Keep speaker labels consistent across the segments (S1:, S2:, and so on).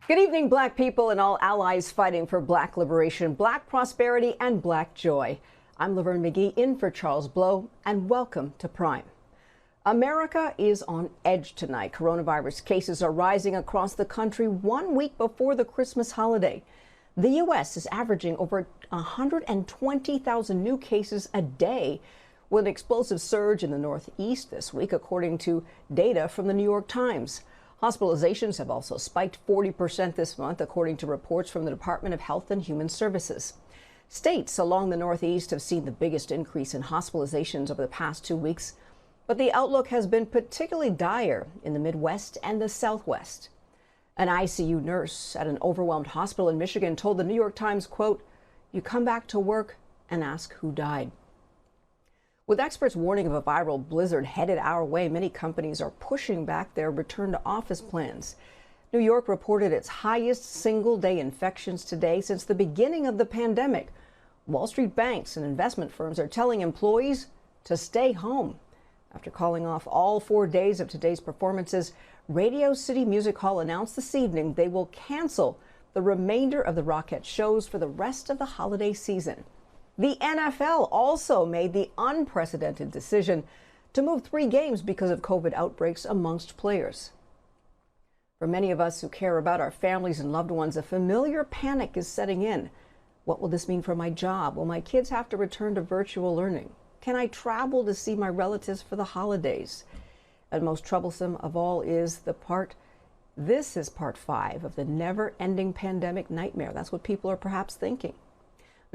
S1: Good evening, Black people and all allies fighting for Black liberation, Black prosperity, and Black joy. I'm Laverne McGee in for Charles Blow, and welcome to Prime. America is on edge tonight. Coronavirus cases are rising across the country 1 week before the Christmas holiday. The U.S. is averaging over 120,000 new cases a day, with an explosive surge in the Northeast this week, according to data from the New York Times. Hospitalizations have also spiked 40% this month, according to reports from the Department of Health and Human Services. States along the Northeast have seen the biggest increase in hospitalizations over the past 2 weeks, but the outlook has been particularly dire in the Midwest and the Southwest. An ICU nurse at an overwhelmed hospital in Michigan told the New York Times, quote, "You come back to work and ask who died." With experts warning of a viral blizzard headed our way, many companies are pushing back their return to office plans. New York reported its highest single-day infections today since the beginning of the pandemic. Wall Street banks and investment firms are telling employees to stay home. After calling off all 4 days of today's performances, Radio City Music Hall announced this evening they will cancel the remainder of the Rockette shows for the rest of the holiday season. The NFL also made the unprecedented decision to move 3 games because of COVID outbreaks amongst players. For many of us who care about our families and loved ones, a familiar panic is setting in. What will this mean for my job? Will my kids have to return to virtual learning? Can I travel to see my relatives for the holidays? And most troublesome of all is this is part 5 of the never-ending pandemic nightmare. That's what people are perhaps thinking.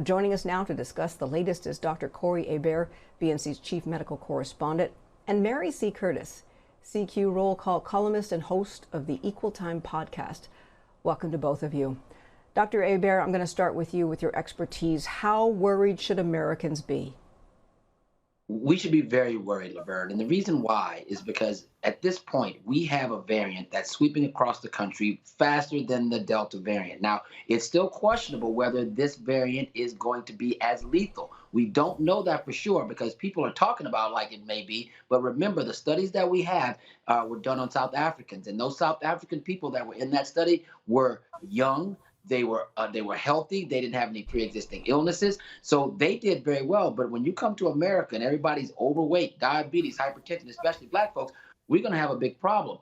S1: Joining us now to discuss the latest is Dr. Corey Hebert, BNC's chief medical correspondent, and Mary C. Curtis, CQ roll call columnist and host of the Equal Time podcast. Welcome to both of you. Dr. Hebert, I'm going to start with you with your expertise. How worried should Americans be?
S2: We should be very worried, Laverne. And the reason why is because at this point, we have a variant that's sweeping across the country faster than the Delta variant. Now, it's still questionable whether this variant is going to be as lethal. We don't know that for sure because people are talking about like it may be. But remember, the studies that we have were done on South Africans. And those South African people that were in that study were young. They were healthy. They didn't have any pre-existing illnesses. So they did very well. But when you come to America and everybody's overweight, diabetes, hypertension, especially Black folks, we're going to have a big problem.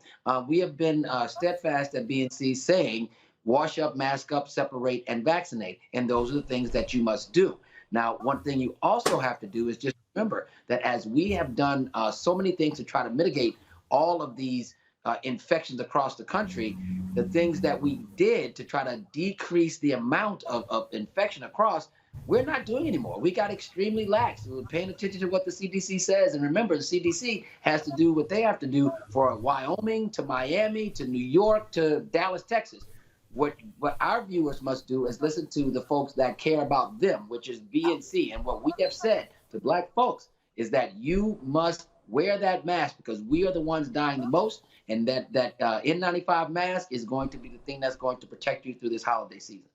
S2: We have been steadfast at BNC saying, wash up, mask up, separate, and vaccinate. And those are the things that you must do. Now, one thing you also have to do is just remember that as we have done so many things to try to mitigate all of these infections across the country, the things that we did to try to decrease the amount of infection across, we're not doing anymore. We got extremely lax. We're paying attention to what the CDC says. And remember, the CDC has to do what they have to do for Wyoming to Miami to New York to Dallas, Texas. What our viewers must do is listen to the folks that care about them, which is BNC. And what we have said to Black folks is that you must wear that mask because we are the ones dying the most. And that N95 mask is going to be the thing that's going to protect you through this holiday season.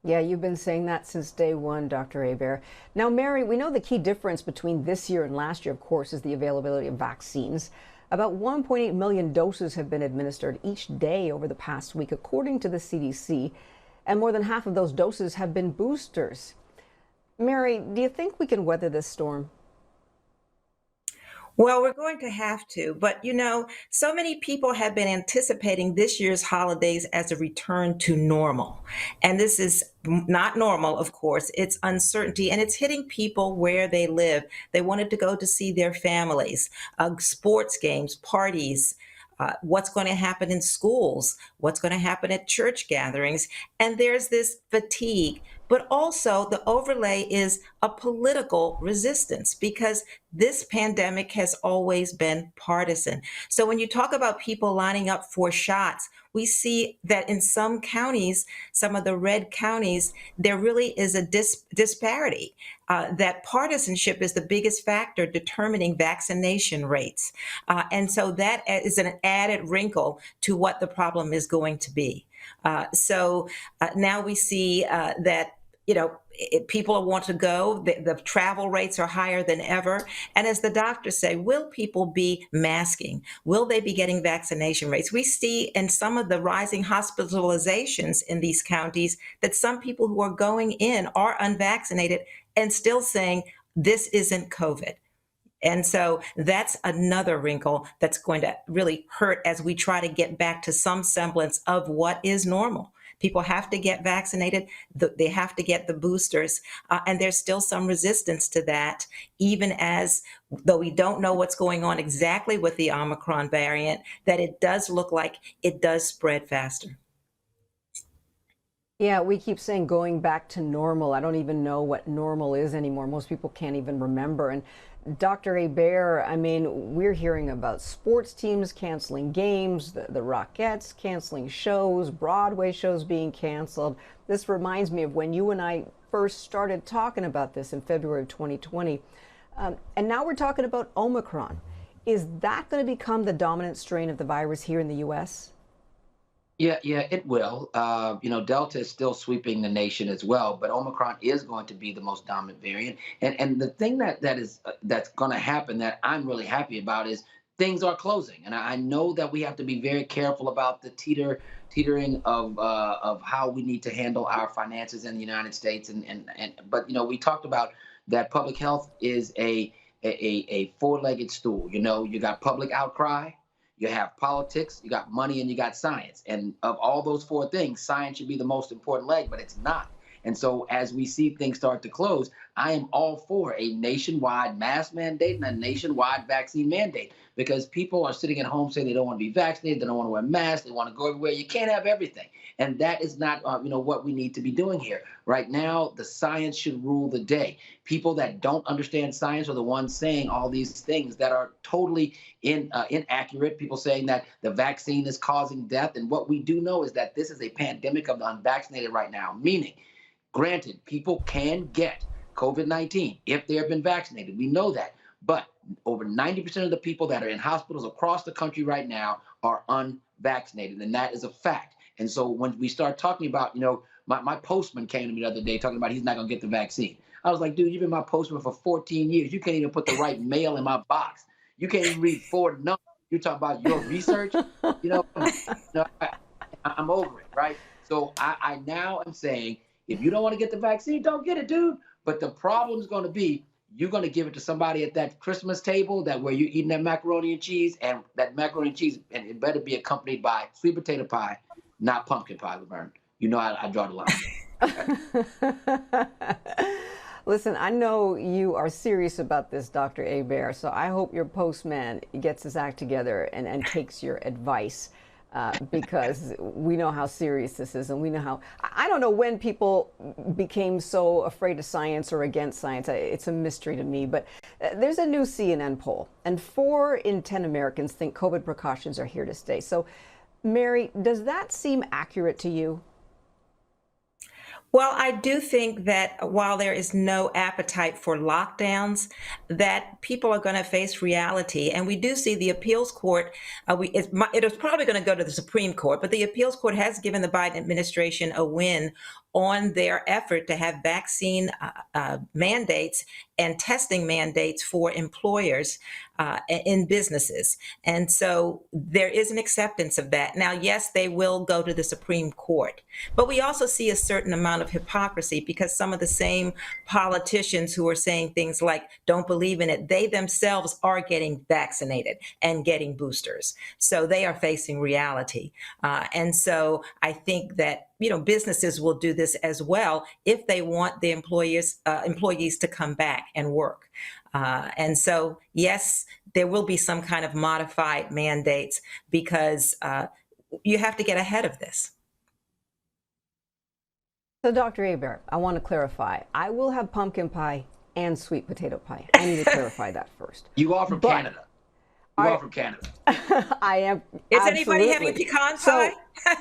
S1: Yeah, you've been saying that since day one, Dr. Hebert. Now, Mary, we know the key difference between this year and last year, of course, is the availability of vaccines. About 1.8 million doses have been administered each day over the past week, according to the CDC, and more than half of those doses have been boosters. Mary, do you think we can weather this storm?
S3: Well, we're going to have to, but so many people have been anticipating this year's holidays as a return to normal. And this is not normal, of course. It's uncertainty and it's hitting people where they live. They wanted to go to see their families, sports games, parties, what's going to happen in schools, what's going to happen at church gatherings. And there's this fatigue, but also the overlay is a political resistance because this pandemic has always been partisan. So when you talk about people lining up for shots, we see that in some counties, some of the red counties, there really is a disparity. That partisanship is the biggest factor determining vaccination rates. And so that is an added wrinkle to what the problem is going to be. So now we see that people want to go. The travel rates are higher than ever. And as the doctors say, will people be masking? Will they be getting vaccination rates? We see in some of the rising hospitalizations in these counties that some people who are going in are unvaccinated and still saying, this isn't COVID. And so that's another wrinkle that's going to really hurt as we try to get back to some semblance of what is normal. People have to get vaccinated. They have to get the boosters. And there's still some resistance to that, even though we don't know what's going on exactly with the Omicron variant, that it does look like it does spread faster.
S1: Yeah, we keep saying going back to normal. I don't even know what normal is anymore. Most people can't even remember. And Dr. Hebert, I mean, we're hearing about sports teams canceling games, the Rockettes canceling shows, Broadway shows being canceled. This reminds me of when you and I first started talking about this in February of 2020. And now we're talking about Omicron. Is that going to become the dominant strain of the virus here in the U.S.?
S2: Yeah, it will. Delta is still sweeping the nation as well, but Omicron is going to be the most dominant variant. And the thing that's going to happen that I'm really happy about is things are closing, and I know that we have to be very careful about the teetering of how we need to handle our finances in the United States. But we talked about that public health is a four-legged stool. You got public outcry. You have politics, you got money, and you got science. And of all those four things, science should be the most important leg, but it's not. And so as we see things start to close, I am all for a nationwide mask mandate and a nationwide vaccine mandate, because people are sitting at home saying they don't want to be vaccinated, they don't want to wear masks, they want to go everywhere. You can't have everything. And that is not what we need to be doing here. Right now, the science should rule the day. People that don't understand science are the ones saying all these things that are totally inaccurate. People saying that the vaccine is causing death. And what we do know is that this is a pandemic of the unvaccinated right now, meaning, granted, people can get COVID-19 if they have been vaccinated. We know that. But over 90% of the people that are in hospitals across the country right now are unvaccinated. And that is a fact. And so when we start talking about, my postman came to me the other day talking about he's not going to get the vaccine. I was like, dude, you've been my postman for 14 years. You can't even put the right mail in my box. You can't even read 4 numbers. You're talking about your research. I'm over it, right? So I now am saying, if you don't want to get the vaccine, don't get it, dude. But the problem is going to be, you're going to give it to somebody at that Christmas table where you're eating that macaroni and cheese, and that macaroni and cheese, and it better be accompanied by sweet potato pie, not pumpkin pie, Laverne. I draw the line.
S1: Listen, I know you are serious about this, Dr. Hebert, so I hope your postman gets his act together and takes your advice. Because we know how serious this is, and we know how, I don't know when people became so afraid of science or against science. It's a mystery to me, but there's a new CNN poll, and 4 in 10 Americans think COVID precautions are here to stay. So, Mary, does that seem accurate to you?
S3: Well, I do think that while there is no appetite for lockdowns, that people are going to face reality. And we do see the appeals court, it is probably going to go to the Supreme Court, but the appeals court has given the Biden administration a win on their effort to have vaccine mandates and testing mandates for employers in businesses. And so there is an acceptance of that. Now, yes, they will go to the Supreme Court, but we also see a certain amount of hypocrisy, because some of the same politicians who are saying things like, don't believe in it, they themselves are getting vaccinated and getting boosters. So they are facing reality. And so I think that businesses will do this as well if they want the employees to come back and work. And so, yes, there will be some kind of modified mandates, because you have to get ahead of this.
S1: So, Dr. Hebert, I want to clarify. I will have pumpkin pie and sweet potato pie. I need to clarify that first.
S2: You are from Canada. You are from Canada.
S1: I am.
S3: Is
S1: absolutely.
S3: Anybody having pecan pie?
S1: So,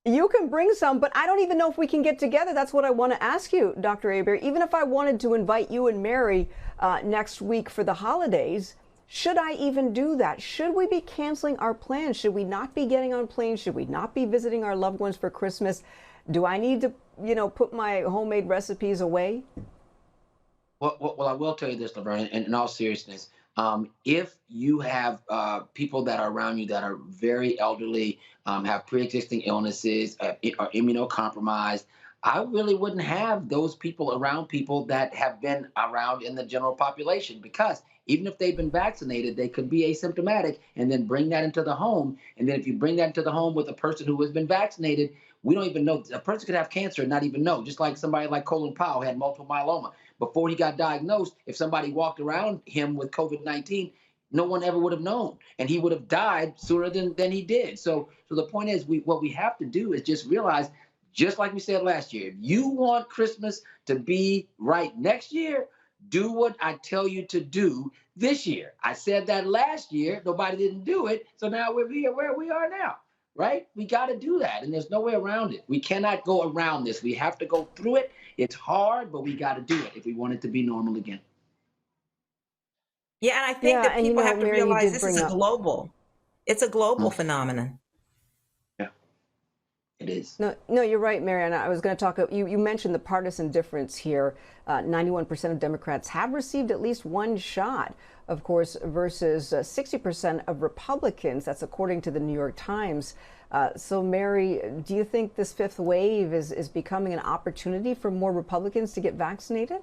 S1: you can bring some, but I don't even know if we can get together. That's what I want to ask you, Dr. Hebert. Even if I wanted to invite you and Mary next week for the holidays, should I even do that? Should we be canceling our plans? Should we not be getting on planes? Should we not be visiting our loved ones for Christmas? Do I need to, put my homemade recipes away?
S2: Well, I will tell you this, Laverne, in all seriousness. If you have people that are around you that are very elderly, have pre-existing illnesses, are immunocompromised, I really wouldn't have those people around people that have been around in the general population, because even if they've been vaccinated, they could be asymptomatic and then bring that into the home. And then if you bring that into the home with a person who has been vaccinated, we don't even know. A person could have cancer and not even know, just like somebody like Colin Powell had multiple myeloma. Before he got diagnosed, if somebody walked around him with COVID-19, no one ever would have known, and he would have died sooner than he did. So the point is, what we have to do is just realize, just like we said last year, if you want Christmas to be right next year, do what I tell you to do this year. I said that last year, nobody didn't do it, so now we're here where we are now, right? We got to do that, and there's no way around it. We cannot go around this. We have to go through it. It's hard, but we got to do it if we want it to be normal again.
S3: Yeah, and I think
S1: Yeah,
S3: that
S1: and
S3: people have to
S1: Mary, you
S3: realize
S1: did
S3: this
S1: bring
S3: is
S1: up.
S3: it's a global
S2: Mm,
S3: phenomenon.
S2: yeah, it is.
S1: No, no, you're right, Marianne. I was going to talk. You mentioned the partisan difference here. 91% of Democrats have received at least one shot, of course, versus 60% of Republicans. That's according to the New York Times. So, Mary, do you think this fifth wave is becoming an opportunity for more Republicans to get vaccinated?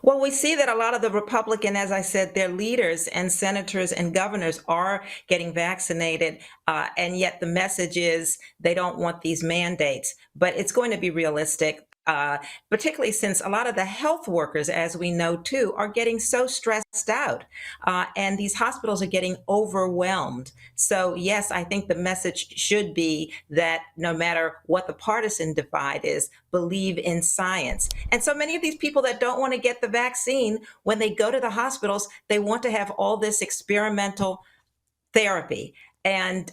S3: Well, we see that a lot of the Republican, as I said, their leaders and senators and governors are getting vaccinated, and yet the message is they don't want these mandates. But it's going to be realistic, particularly since a lot of the health workers, as we know too, are getting so stressed out, and these hospitals are getting overwhelmed. So, yes, I think the message should be that no matter what the partisan divide is, believe in science. And so many of these people that don't want to get the vaccine, when they go to the hospitals, they want to have all this experimental therapy. And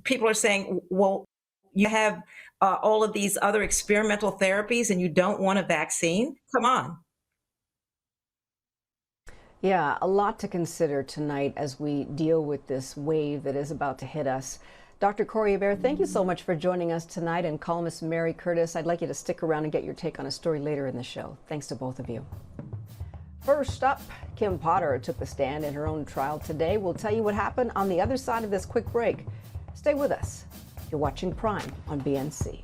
S3: people are saying, well, you have all of these other experimental therapies and you don't want a vaccine? Come on.
S1: Yeah, a lot to consider tonight as we deal with this wave that is about to hit us. Dr. Corey Aber, thank you so much for joining us tonight. And columnist Mary Curtis, I'd like you to stick around and get your take on a story later in the show. Thanks to both of you. First up, Kim Potter took the stand in her own trial today. We'll tell you what happened on the other side of this quick break. Stay with us. You're watching Prime on BNC.